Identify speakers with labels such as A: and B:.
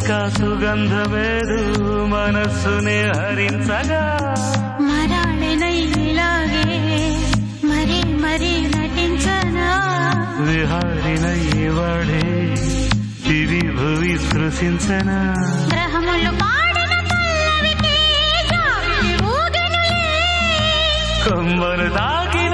A: ఇంకా సుగంధమేదు మనస్సునే హరించగా
B: మరాళినైలాగే మరీ మరీ నటించనా
A: విహారినై వాడే దివి భువి సృశించనా
B: గ్రహములు పాడిన పల్లవికి జాబిలి ఊగెనులే
A: కొమ్మను తాకి